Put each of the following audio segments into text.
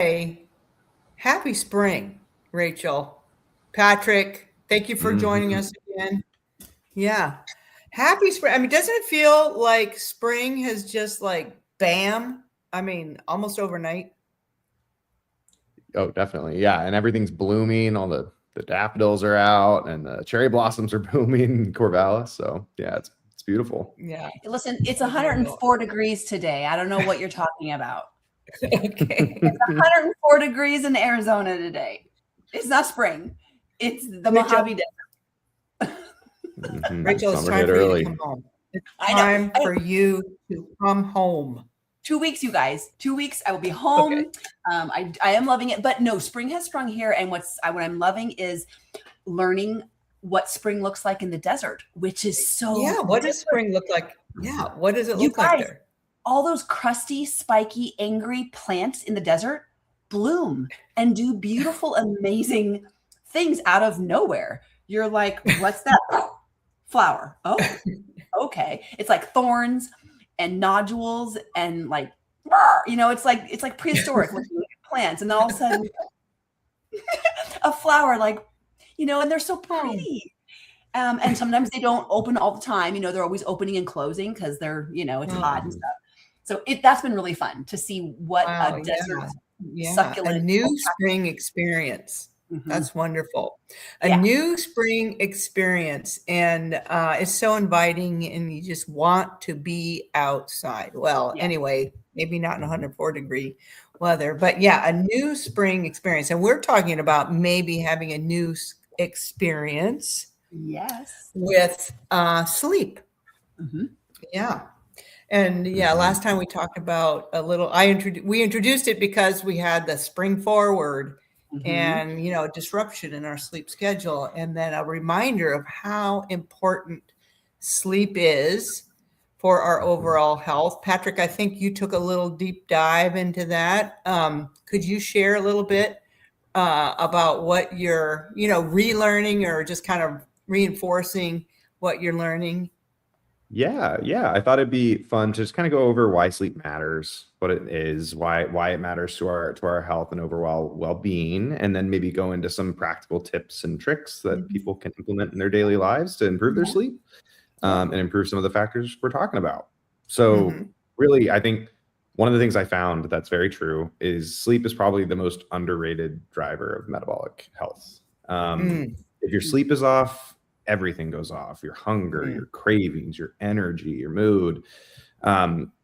Hey, happy spring, Rachel. Patrick, thank you for joining Mhm. us again. Yeah. Happy spring. I mean, doesn't it feel like spring has just like bam? I mean, almost overnight. Oh, definitely. Yeah, and everything's blooming. All the daffodils are out, and the cherry blossoms are booming in Corvallis. So yeah, it's beautiful. Yeah, Listen, it's so beautiful. 104 degrees today. I don't know what you're talking about. Okay. It's 104 degrees in Arizona today. It's not spring. It's the Rachel, Mojave Desert. Rachel, it's Summer time hit for you to early. come home. It's I know. time for you to come home. 2 weeks, you guys. 2 weeks. I will be Okay. home. I am loving it, but no, spring has sprung here, and what I'm loving is learning what spring looks like in the desert, which is so Yeah. What does different. spring look like? Yeah. What does it You look like guys, there? all those crusty, spiky, angry plants in the desert bloom and do beautiful, amazing things out of nowhere. You're like, what's that flower? Oh, okay. It's like thorns and nodules and like, it's like prehistoric looking plants. And then all of a sudden, a flower, and they're so Oh. pretty. And sometimes they don't open all the time. They're always opening and closing because it's hot and Oh. stuff. So that's been really fun to see what Wow, a desert yeah, a succulent new will spring experience. Mhm. That's wonderful. A Yeah. new spring experience, and it's so inviting, and you just want to be outside. Well, Yeah. anyway, maybe not in 104-degree weather, but yeah, a new spring experience. And we're talking about maybe having a new experience Yes. with sleep. Mhm. Yeah. And yeah, Mhm. last time we talked about a little, we introduced it because we had the spring forward Mhm. and, disruption in our sleep schedule. And then a reminder of how important sleep is for our overall health. Patrick, I think you took a little deep dive into that. Could you share a little bit about what you're, relearning or just kind of reinforcing what you're learning? Yeah. I thought it'd be fun to just kind of go over why sleep matters, what it is, why it matters to our health and overall well-being, and then maybe go into some practical tips and tricks that Mhm. people can implement in their daily lives to improve their Yeah. sleep, Yeah. and improve some of the factors we're talking about. So Mhm. really, I think one of the things I found that's very true is sleep is probably the most underrated driver of metabolic health. Mm, If your sleep is off, everything goes off. Your hunger, mm, your cravings, your energy, your mood.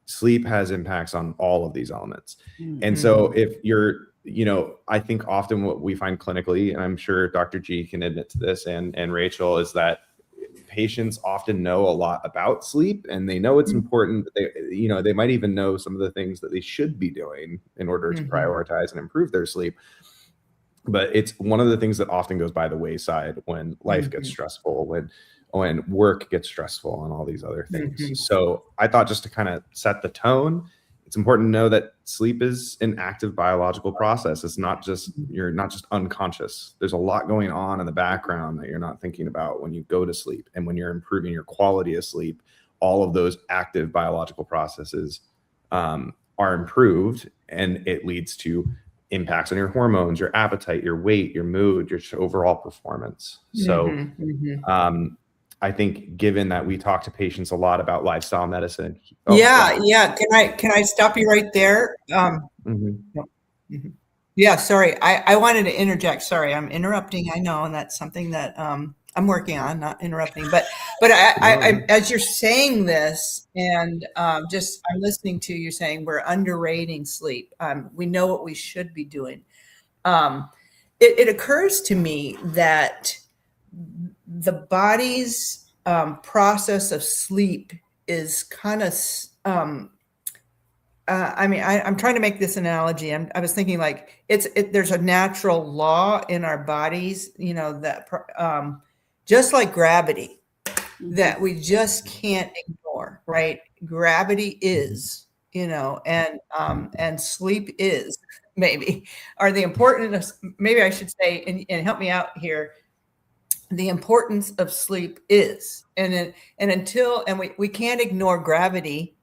Sleep has impacts on all of these elements. And Mhm. so mhm. if I think often what we find clinically, and I'm sure Dr. G can admit to this, and Rachel, is that patients often know a lot about sleep and they know it's Mm, important, but they might even know some of the things that they should be doing in order to mhm, prioritize and improve their sleep. But it's one of the things that often goes by the wayside when life gets mhm, stressful, when work gets stressful, and all these other things. mhm, So I thought, just to kind of set the tone, it's important to know that sleep is an active biological process. It's not just, mhm. you're not just unconscious. There's a lot going on in the background that you're not thinking about when you go to sleep. And when you're improving your quality of sleep, all of those active biological processes are improved, and it leads to impacts on your hormones, your appetite, your weight, your mood, your overall performance. So Mhm, mhm. I think, given that we talk to patients a lot about lifestyle medicine. Oh, go Yeah, ahead. yeah. Can I stop you right there? Mhm. No. Mhm. Yeah, sorry. I wanted to interject. Sorry, I'm interrupting. I know, and that's something that I'm working on, not interrupting. But No, yeah. as you're saying this, and just I'm listening to you saying we're underrating sleep. We know what we should be doing. Um, it occurs to me that the body's process of sleep is kind of I'm trying to make this analogy. I was thinking like there's a natural law in our bodies, that just like gravity, Mhm. that we just can't ignore, right? Gravity is, and sleep is maybe are the important. Maybe I should say, and help me out here. The importance of sleep is, and we can't ignore gravity.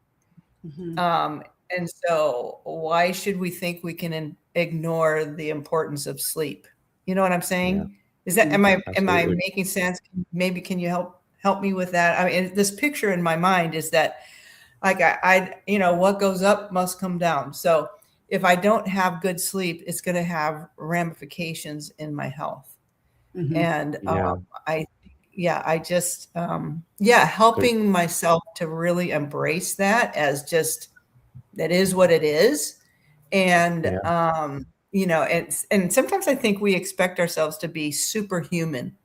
Mhm. Um, and so why should we think we can ignore the importance of sleep. You know what I'm saying? Yeah. Is that, am I Absolutely. making sense? Maybe can you help me with that? I mean, this picture in my mind is that like I what goes up must come down. So if I don't have good sleep, it's going to have ramifications in my health. Mhm. And Yeah. I just helping myself to really embrace that as just that is what it is. And Yeah. and sometimes I think we expect ourselves to be superhuman,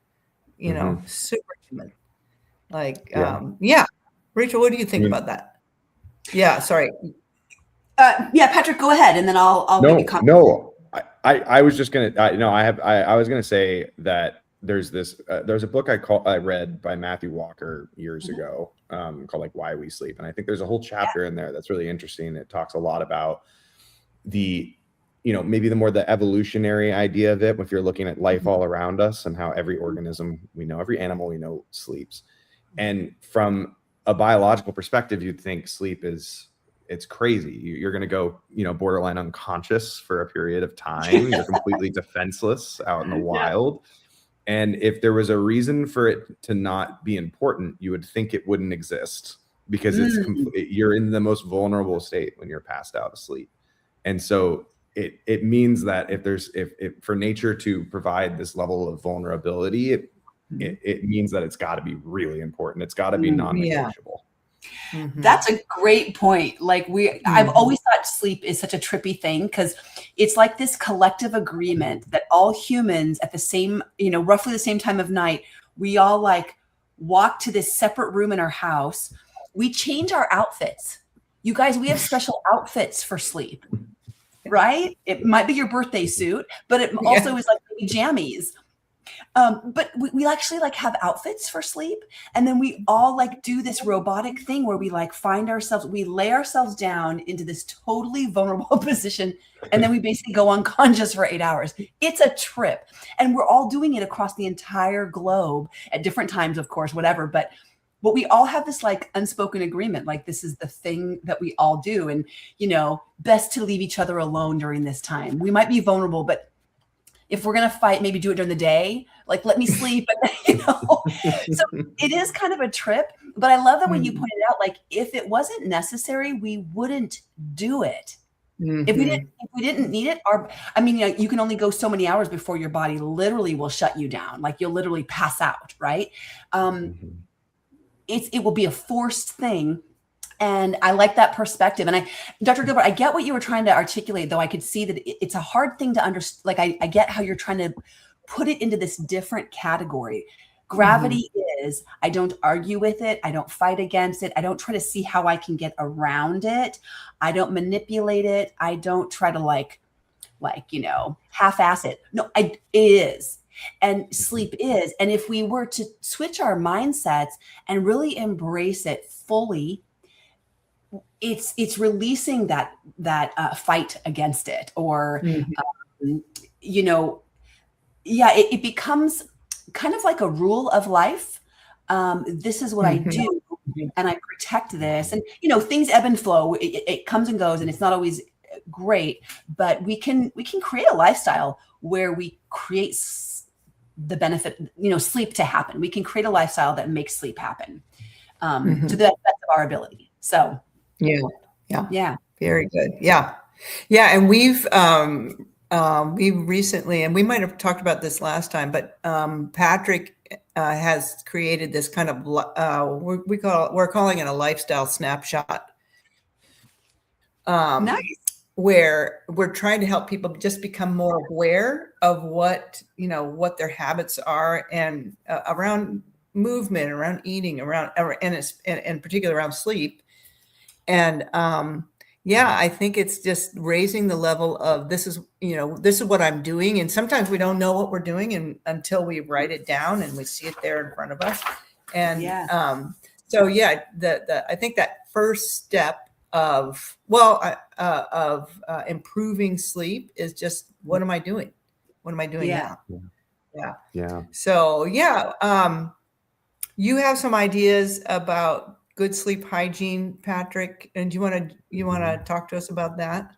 Mhm. superhuman. Like Yeah. Rachel, what do you I think mean, about that? Yeah, sorry. Yeah, Patrick, go ahead, and then I'll maybe comment. no. I was just gonna. I was gonna say that there's there's a book I read by Matthew Walker years ago called like Why We Sleep, and I think there's a whole chapter in there that's really interesting. It talks a lot about the maybe the evolutionary idea of it if you're looking at life all around us and how every organism we know, every animal we know sleeps. And from a biological perspective, you'd think sleep it's crazy. You're going to go borderline unconscious for a period of time. You're completely defenseless out in the wild. And if there was a reason for it to not be important, you would think it wouldn't exist because you're in the most vulnerable state when you're passed out asleep. And so it means that if for nature to provide this level of vulnerability, it means that it's got to be really important. It's got to be non-negotiable. That's a great point. Like I've always thought sleep is such a trippy thing because it's like this collective agreement that all humans at the same, roughly the same time of night, we all like walk to this separate room in our house. We change our outfits. You guys, we have special outfits for sleep, right? It might be your birthday suit, but it also is like jammies. But we actually like have outfits for sleep. And then we all like do this robotic thing where we like find ourselves, we lay ourselves down into this totally vulnerable position. And then we basically go unconscious for 8 hours. It's a trip. And we're all doing it across the entire globe at different times, of course, whatever. But we all have this like unspoken agreement. Like this is the thing that we all do. And, best to leave each other alone during this time. We might be vulnerable, but if we're going to fight, maybe do it during the day, like let me sleep, So it is kind of a trip, but I love that when you pointed out, like, if it wasn't necessary, we wouldn't do it. If we didn't need it, you can only go so many hours before your body literally will shut you down. Like you'll literally pass out. Right. It will be a forced thing. And I like that perspective. And Dr. Gilbert, I get what you were trying to articulate, though I could see that it's a hard thing to understand. Like I get how you're trying to put it into this different category. Gravity is, I don't argue with it. I don't fight against it. I don't try to see how I can get around it. I don't manipulate it. I don't try to half-ass it. No, it is. And sleep is. And if we were to switch our mindsets and really embrace it fully, it's releasing that fight against it, or it becomes kind of like a rule of life. This is what I do, and I protect this. And things ebb and flow. It comes and goes, and it's not always great. But we can create a lifestyle where we create the benefit, sleep to happen. We can create a lifestyle that makes sleep happen to the best of our ability. So. Yeah. Very good. Yeah. And we've recently, and we might have talked about this last time, but Patrick has created this kind of we're calling it a lifestyle snapshot. Nice. Where we're trying to help people just become more aware of what their habits are, and around movement, around eating, and particularly around sleep. And I think it's just raising the level of this is what I'm doing. And sometimes we don't know what we're doing until we write it down and we see it there in front of us. And I think that first step of improving sleep is just, what am I doing? What am I doing now? Yeah. So you have some ideas about good sleep hygiene, Patrick, and you want to talk to us about that?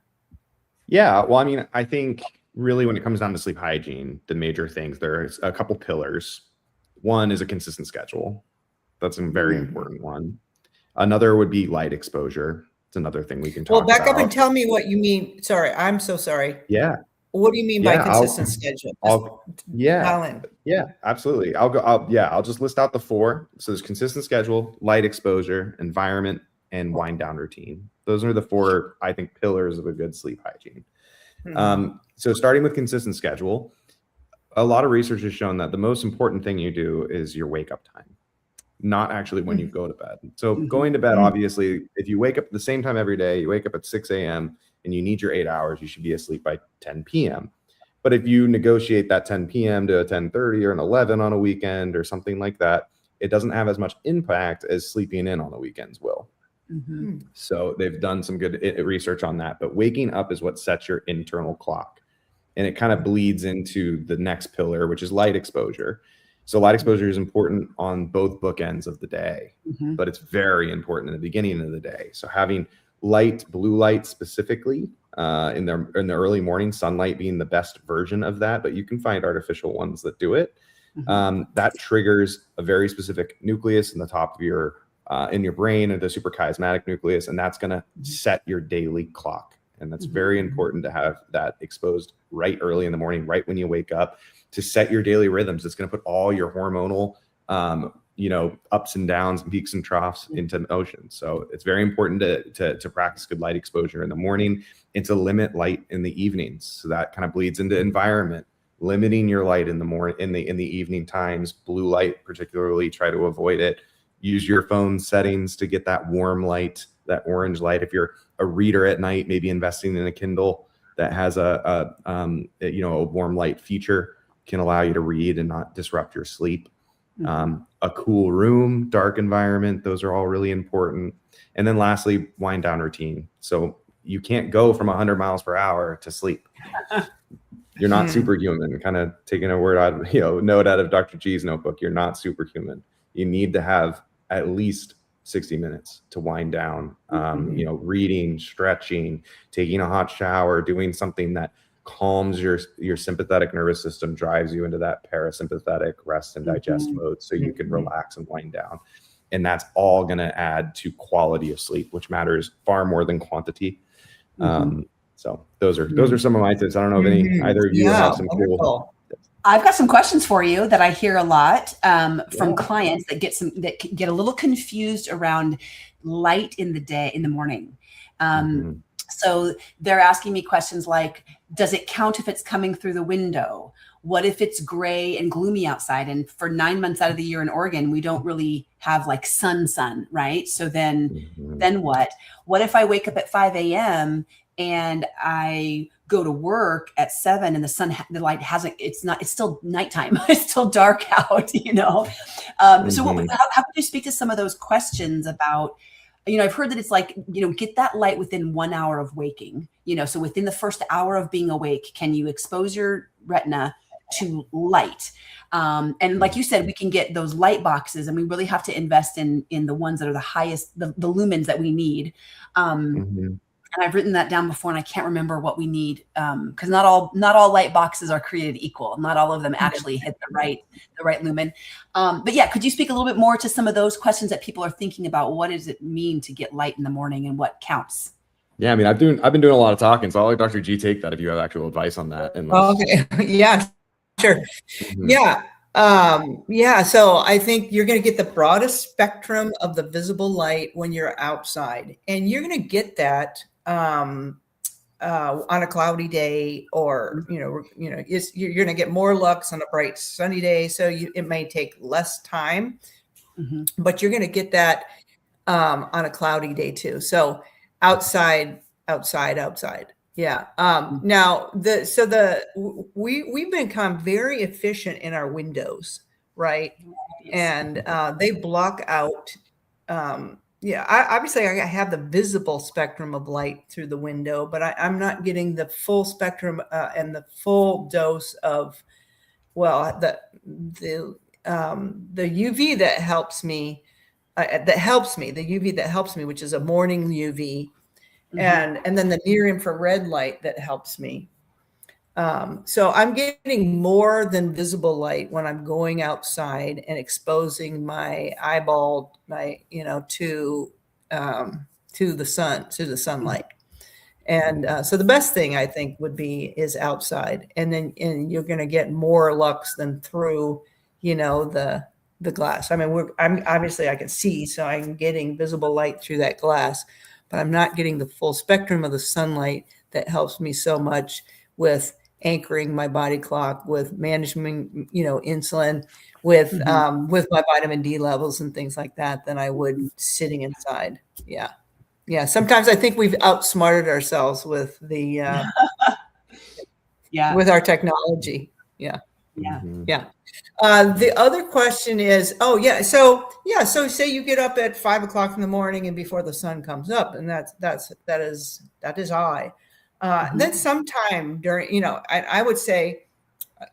Yeah. Well, I mean, I think really when it comes down to sleep hygiene, the major things, there's a couple pillars. One is a consistent schedule. That's a very important one. Another would be light exposure. It's another thing we can talk Well, back about. up and tell me what you mean. Sorry, I'm so sorry. Yeah. What do you mean by Yeah, consistent schedule? yeah, absolutely. I'll just list out the 4. So there's consistent schedule, light exposure, environment, and wind down routine. Those are the 4, I think, pillars of a good sleep hygiene. So starting with consistent schedule, a lot of research has shown that the most important thing you do is your wake up time, not actually when you go to bed. So going to bed, obviously, if you wake up at the same time every day, you wake up at 6 a.m. and you need your 8 hours, you should be asleep by 10 p.m. But if you negotiate that 10 p.m. to a 10:30 or an 11 on a weekend or something like that, it doesn't have as much impact as sleeping in on the weekends will. So they've done some good research on that. But waking up is what sets your internal clock. And it kind of bleeds into the next pillar, which is light exposure. So light exposure is important on both bookends of the day, but it's very important in the beginning of the day. So having light, blue light specifically, in the early morning, sunlight being the best version of that, but you can find artificial ones that do it. That triggers a very specific nucleus in the top of your in your brain, or the suprachiasmatic nucleus, and that's going to set your daily clock. And that's very important to have that exposed right early in the morning, right when you wake up, to set your daily rhythms. It's going to put all your hormonal ups and downs and peaks and troughs into motion. So it's very important to practice good light exposure in the morning and to limit light in the evenings. So that kind of bleeds into environment, limiting your light in the morning, in the evening times. Blue light particularly, try to avoid it. Use your phone settings to get that warm light, that orange light. If you're a reader at night, maybe investing in a Kindle that has a warm light feature can allow you to read and not disrupt your sleep. A cool room, dark environment, those are all really important. And then lastly, wind down routine. So you can't go from 100 miles per hour to sleep. You're not superhuman. Kind of taking a word out of, note out of Dr. G's notebook. You're not superhuman. You need to have at least 60 minutes to wind down, reading, stretching, taking a hot shower, doing something that calms your sympathetic nervous system, drives you into that parasympathetic rest and digest mode so you can relax and wind down. And that's all going to add to quality of sleep, which matters far more than quantity. So those are some of my tips. I don't know if either of you have some cool. I've got some questions for you that I hear a lot from clients that get a little confused around light in the morning. So they're asking me questions like, does it count if it's coming through the window? What if it's gray and gloomy outside? And for 9 months out of the year in Oregon, we don't really have like sun, right? So then what? What if I wake up at 5 a.m. and I go to work at 7 and the light it's still nighttime. It's still dark out, So how could you speak to some of those questions about, I've heard that it's like, get that light within 1 hour of waking, so within the first hour of being awake, can you expose your retina to light? And like you said, we can get those light boxes and we really have to invest in the ones that are the highest, the lumens that we need. And I've written that down before, and I can't remember what we need because not all light boxes are created equal. Not all of them actually hit the right lumen. But yeah, could you speak a little bit more to some of those questions that people are thinking about? What does it mean to get light in the morning, and what counts? Yeah, I mean, I've been doing a lot of talking, so I'll let Dr. G take that if you have actual advice on that. Okay. Yeah, sure. Yeah. So I think you're going to get the broadest spectrum of the visible light when you're outside, and you're going to get that on a cloudy day, or you're going to get more lux on a bright sunny day. So it may take less time, but you're going to get that on a cloudy day too. So outside. Yeah. Now we've become very efficient in our windows, right? And they block out. Obviously I have the visible spectrum of light through the window, but I'm not getting the full spectrum and the full dose of, the UV that helps me, the UV that helps me, which is a morning UV. and then the near infrared light that helps me. So I'm getting more than visible light when I'm going outside and exposing my eyeball, to the sunlight. And so the best thing I think would be is outside, and you're going to get more lux than through, the glass. I mean, I'm obviously I can see, so I'm getting visible light through that glass, but I'm not getting the full spectrum of the sunlight that helps me so much with anchoring my body clock, with managing, insulin, with my vitamin D levels and things like that, than I would sitting inside. Yeah. Yeah. Sometimes I think we've outsmarted ourselves with the, with our technology. Yeah. Yeah. Yeah. The other question is, so say you get up at 5 o'clock in the morning and before the sun comes up, and that is high. Then sometime during, I would say,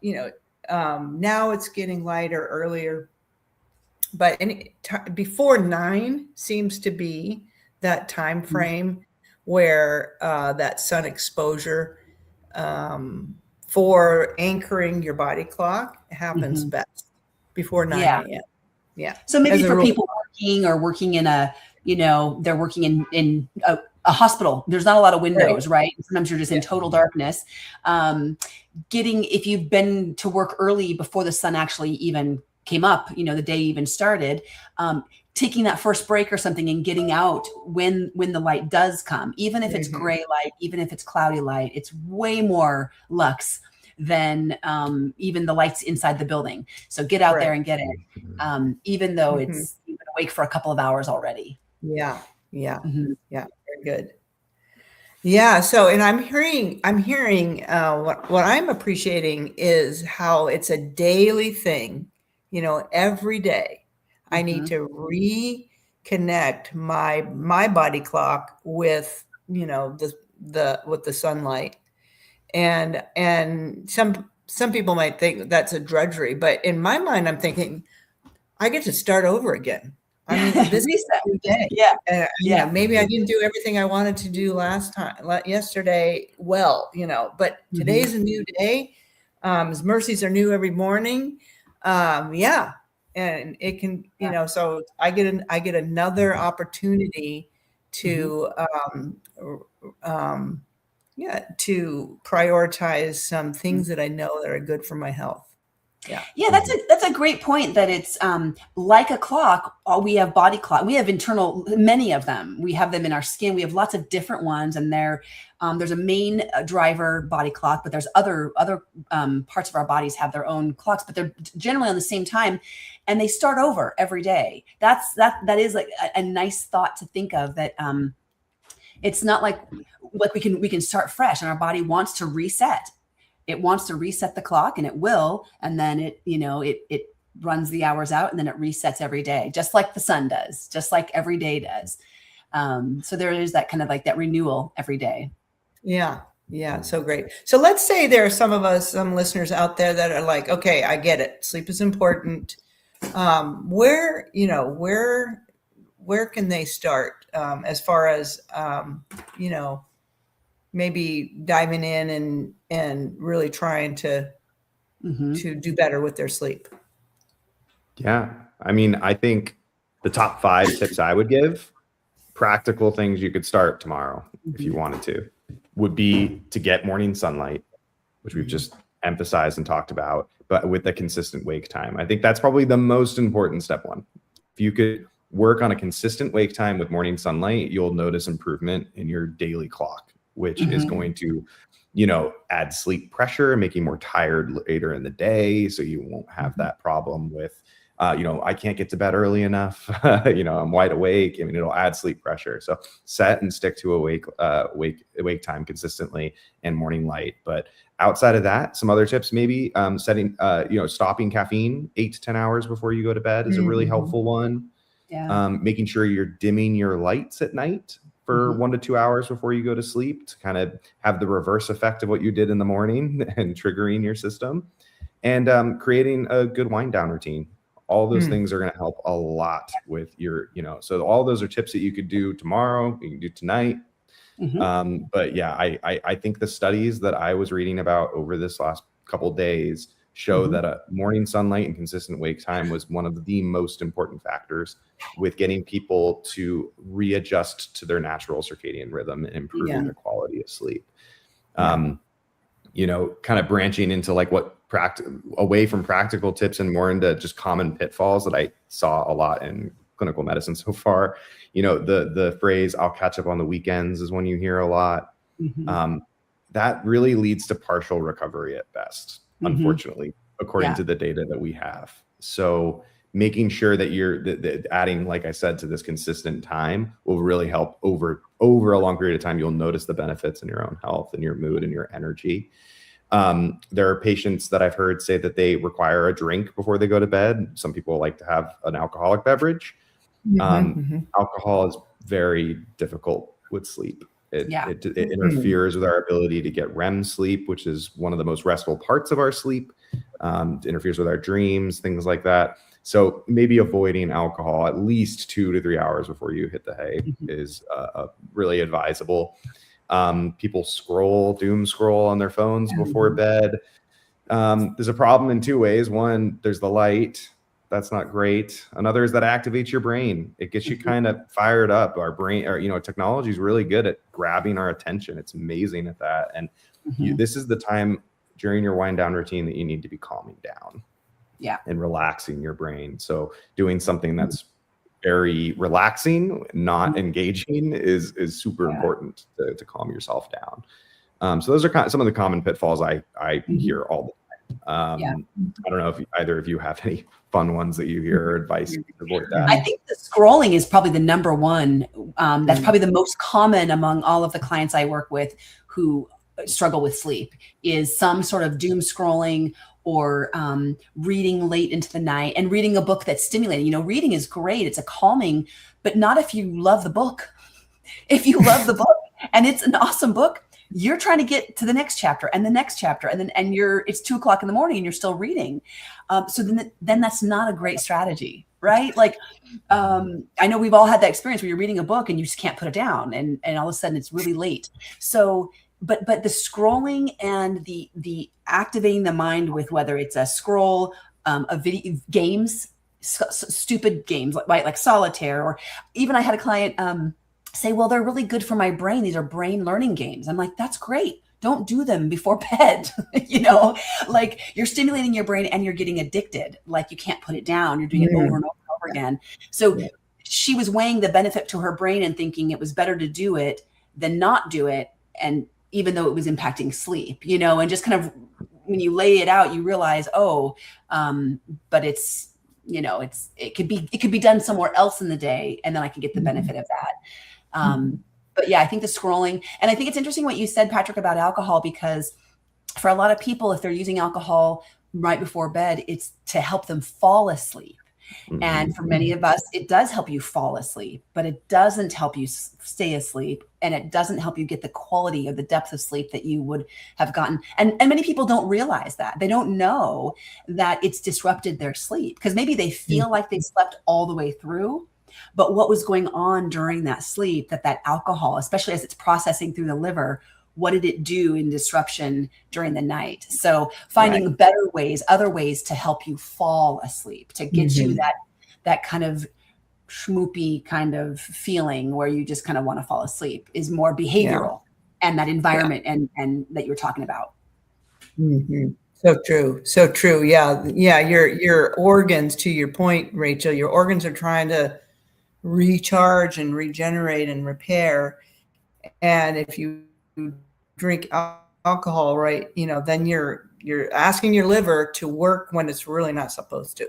now it's getting lighter earlier, but before 9 seems to be that time frame where that sun exposure for anchoring your body clock happens best, before 9 a.m. Yeah. So maybe for people working in a, they're working in a hospital, there's not a lot of windows, right? Sometimes you're just in total darkness. If you've been to work early before the sun actually even came up, the day even started, taking that first break or something and getting out when the light does come, even if it's gray light, even if it's cloudy light, it's way more lux than even the lights inside the building. So get out there and get it, even though you've been awake for a couple of hours already. Yeah. Yeah. Yeah. Very good. Yeah. So, and I'm hearing what I'm appreciating is how it's a daily thing, every day. I need to reconnect my body clock with, with the sunlight. And some people might think that's a drudgery, but in my mind, I'm thinking I get to start over again. I mean, this is a new day. Yeah. Maybe I didn't do everything I wanted to do yesterday. Well, but today's a new day. His mercies are new every morning. Yeah. And it can, so I get another opportunity to, to prioritize some things that I know that are good for my health. Yeah, that's a great point, that it's like a clock. We have body clock. We have many of them. We have them in our skin. We have lots of different ones, and there's a main driver body clock, but there's other parts of our bodies have their own clocks, but they're generally on the same time, and they start over every day. That is like a nice thought to think of, that it's not like we can start fresh, and our body wants to reset. It wants to reset the clock, and it will. And then it runs the hours out, and then it resets every day, just like the sun does, just like every day does. So there is that kind of like that renewal every day. Yeah. Yeah. So great. So let's say there are some listeners out there that are like, okay, I get it. Sleep is important. Where can they start as far as, maybe diving in and really trying to do better with their sleep? Yeah. I mean, I think the top 5 tips I would give, practical things you could start tomorrow if you wanted to, would be to get morning sunlight, which we've just emphasized and talked about, but with a consistent wake time. I think that's probably the most important step 1. If you could work on a consistent wake time with morning sunlight, you'll notice improvement in your daily clock, which is going to, add sleep pressure, make you more tired later in the day. So you won't have that problem with, I can't get to bed early enough. I'm wide awake. I mean, it'll add sleep pressure. So set and stick to a wake time consistently and morning light. But outside of that, some other tips, maybe stopping caffeine 8 to 10 hours before you go to bed is a really helpful one. Yeah. Making sure you're dimming your lights at night for 1 to 2 hours before you go to sleep, to kind of have the reverse effect of what you did in the morning and triggering your system, and creating a good wind down routine. All those things are going to help a lot with your, so all those are tips that you could do tomorrow, you can do tonight. But yeah, I think the studies that I was reading about over this last couple of days show that a morning sunlight and consistent wake time was one of the most important factors with getting people to readjust to their natural circadian rhythm and improving their quality of sleep. You know, kind of branching into like away from practical tips and more into just common pitfalls that I saw a lot in clinical medicine so far. You know, the phrase "I'll catch up on the weekends" is one you hear a lot. That really leads to partial recovery at best, unfortunately, according to the data that we have. So making sure that you're adding, like I said, to this consistent time will really help over a long period of time. You'll notice the benefits in your own health and your mood and your energy. There are patients that I've heard say that they require a drink before they go to bed. Some people like to have an alcoholic beverage. Alcohol is very difficult with sleep. It interferes with our ability to get REM sleep, which is one of the most restful parts of our sleep. It interferes with our dreams, things like that. So maybe avoiding alcohol at least 2 to 3 hours before you hit the hay is really advisable. People doom scroll on their phones before bed. There's a problem in 2 ways. One, there's the light. That's not great. Another is that activates your brain. It gets you kind of fired up. Our brain, technology is really good at grabbing our attention. It's amazing at that. And this is the time during your wind down routine that you need to be calming down. And relaxing your brain. So doing something that's very relaxing, not engaging is super important to calm yourself down. So those are some of the common pitfalls I hear all the time. I don't know if either of you have any fun ones that you hear or advice to avoid that. I think the scrolling is probably the number one. That's probably the most common among all of the clients I work with who struggle with sleep, is some sort of doom scrolling or reading late into the night and reading a book that's stimulating. You know, reading is great. It's a calming, but not if you love the book. If you love the book and it's an awesome book, you're trying to get to the next chapter and the next chapter. And then, it's 2 o'clock in the morning and you're still reading. So then that's not a great strategy, right? Like, I know we've all had that experience where you're reading a book and you just can't put it down and all of a sudden it's really late. So, but the scrolling and the activating the mind with whether it's a scroll, a video games, stupid games like solitaire, or even I had a client say, well, they're really good for my brain. These are brain learning games. I'm like, that's great. Don't do them before bed. Like you're stimulating your brain and you're getting addicted. Like you can't put it down. You're doing it over and over and over again. So she was weighing the benefit to her brain and thinking it was better to do it than not do it. And even though it was impacting sleep, and just kind of when you lay it out, you realize, but it's, it could be done somewhere else in the day. And then I can get the benefit of that. But yeah, I think the scrolling, and I think it's interesting what you said, Patrick, about alcohol, because for a lot of people, if they're using alcohol right before bed, it's to help them fall asleep. And for many of us, it does help you fall asleep, but it doesn't help you stay asleep. And it doesn't help you get the quality or the depth of sleep that you would have gotten. And many people don't realize that. They don't know that it's disrupted their sleep because maybe they feel like they slept all the way through. But what was going on during that sleep, that alcohol, especially as it's processing through the liver, what did it do in disruption during the night? So finding better ways, other ways to help you fall asleep, to get you that kind of schmoopy kind of feeling where you just kind of want to fall asleep is more behavioral and that environment and that you were talking about. So true. So true. Yeah. Your organs, to your point, Rachel, your organs are trying to recharge and regenerate and repair. And if you drink alcohol, right, then you're asking your liver to work when it's really not supposed to.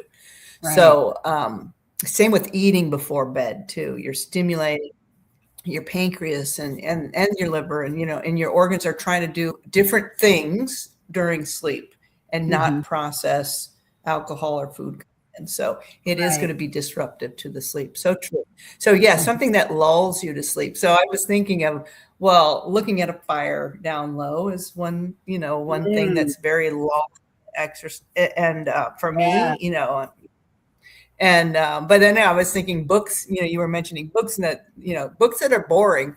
Right. So same with eating before bed too. You're stimulating your pancreas and your liver, and and your organs are trying to do different things during sleep and not process alcohol or food. And so it is going to be disruptive to the sleep. So true. So something that lulls you to sleep. So I was thinking of, looking at a fire down low is one thing that's very long exercise. And for me, and but then I was thinking books, you were mentioning books that, books that are boring.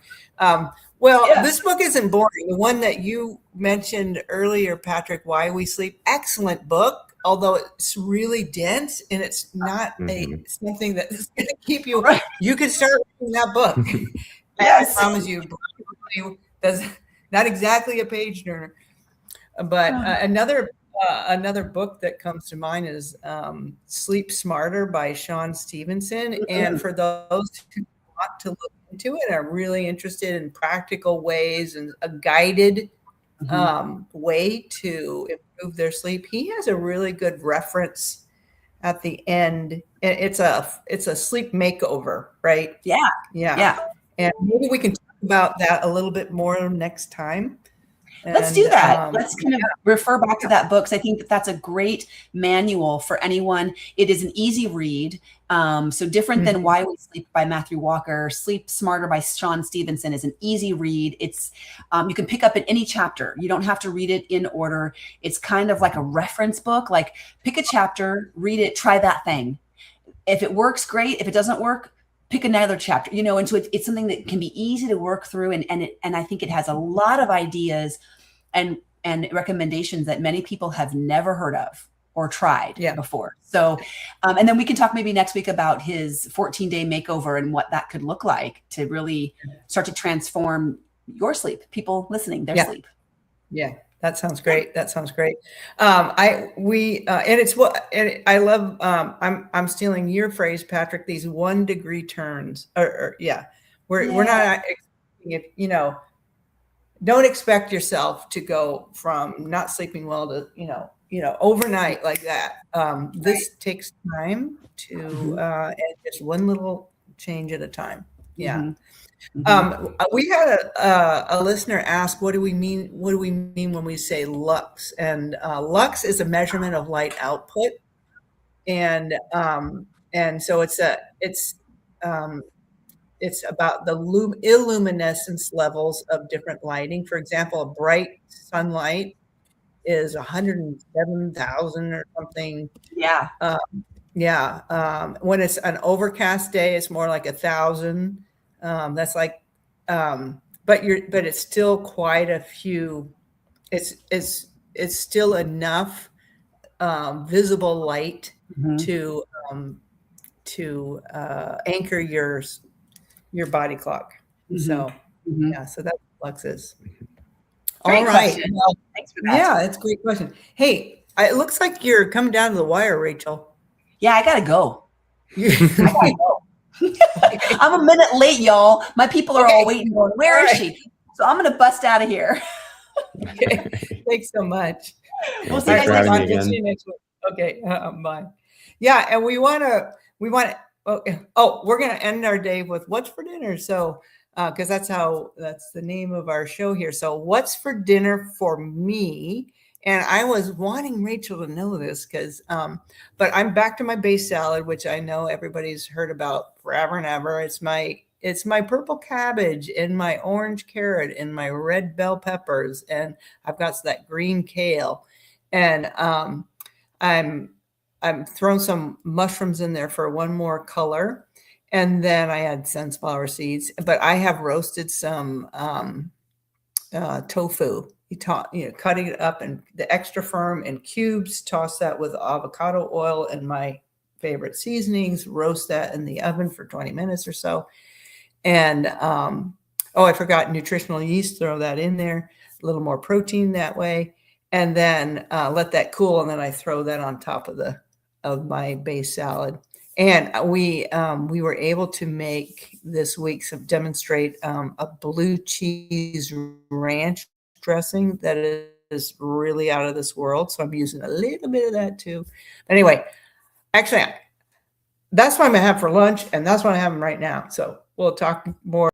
Well, Yeah. this book isn't boring. The one that you mentioned earlier, Patrick, Why We Sleep, excellent book, although it's really dense and it's not something that is going to keep you. Right. You can start reading that book. Yes. I promise you, that's not exactly a page turner. But another book that comes to mind is Sleep Smarter by Shawn Stevenson. And for those who want to look into it, are really interested in practical ways and a guided way to improve their sleep, he has a really good reference at the end. It's a sleep makeover, right? Yeah. And maybe we can talk about that a little bit more next time. Let's do that. Let's kind of refer back to that book, because I think that that's a great manual for anyone. It is an easy read. So different than Why We Sleep by Matthew Walker, Sleep Smarter by Shawn Stevenson is an easy read. It's you can pick up in any chapter. You don't have to read it in order. It's kind of like a reference book. Like pick a chapter, read it, try that thing. If it works, great. If it doesn't work, pick another chapter, and so it's something that can be easy to work through. And I think it has a lot of ideas and recommendations that many people have never heard of or tried before. So, and then we can talk maybe next week about his 14-day makeover and what that could look like to really start to transform your sleep, people listening, their sleep. Yeah. That sounds great. That sounds great. And it's what, and I love, I'm stealing your phrase, Patrick, these 1 degree turns we're not, if, don't expect yourself to go from not sleeping well to, overnight like that. This takes time to, and just one little change at a time. Yeah. We had a listener ask, what do we mean when we say lux? And lux is a measurement of light output. And so it's about the illuminescence levels of different lighting. For example, a bright sunlight is 107,000 or something. When it's an overcast day, it's more like 1,000. That's like, but it's still quite a few. It's still enough visible light to anchor your body clock. So so that's what lux is. Great question. Well, thanks for that. Yeah, it's a great question. Hey, it looks like you're coming down to the wire, Rachel. Yeah, I gotta go. I'm a minute late, y'all. My people are all waiting going, where is she? So I'm going to bust out of here. Okay. Thanks so much. We'll see you guys next week. Okay. Bye. Yeah. And we're going to end our day with what's for dinner. So, cause that's the name of our show here. So what's for dinner for me? And I was wanting Rachel to know this because, but I'm back to my base salad, which I know everybody's heard about forever and ever. It's my purple cabbage and my orange carrot and my red bell peppers. And I've got that green kale. And I'm throwing some mushrooms in there for one more color. And then I had sunflower seeds, but I have roasted some tofu. Cutting it up and the extra firm in cubes, toss that with avocado oil and my favorite seasonings, roast that in the oven for 20 minutes or so. And, I forgot nutritional yeast, throw that in there, a little more protein that way. And then let that cool. And then I throw that on top of my base salad. And we were able to make this week demonstrate a blue cheese ranch dressing that is really out of this world. So I'm using a little bit of that too. But anyway, actually, that's what I'm going to have for lunch. And that's what I'm having right now. So we'll talk more.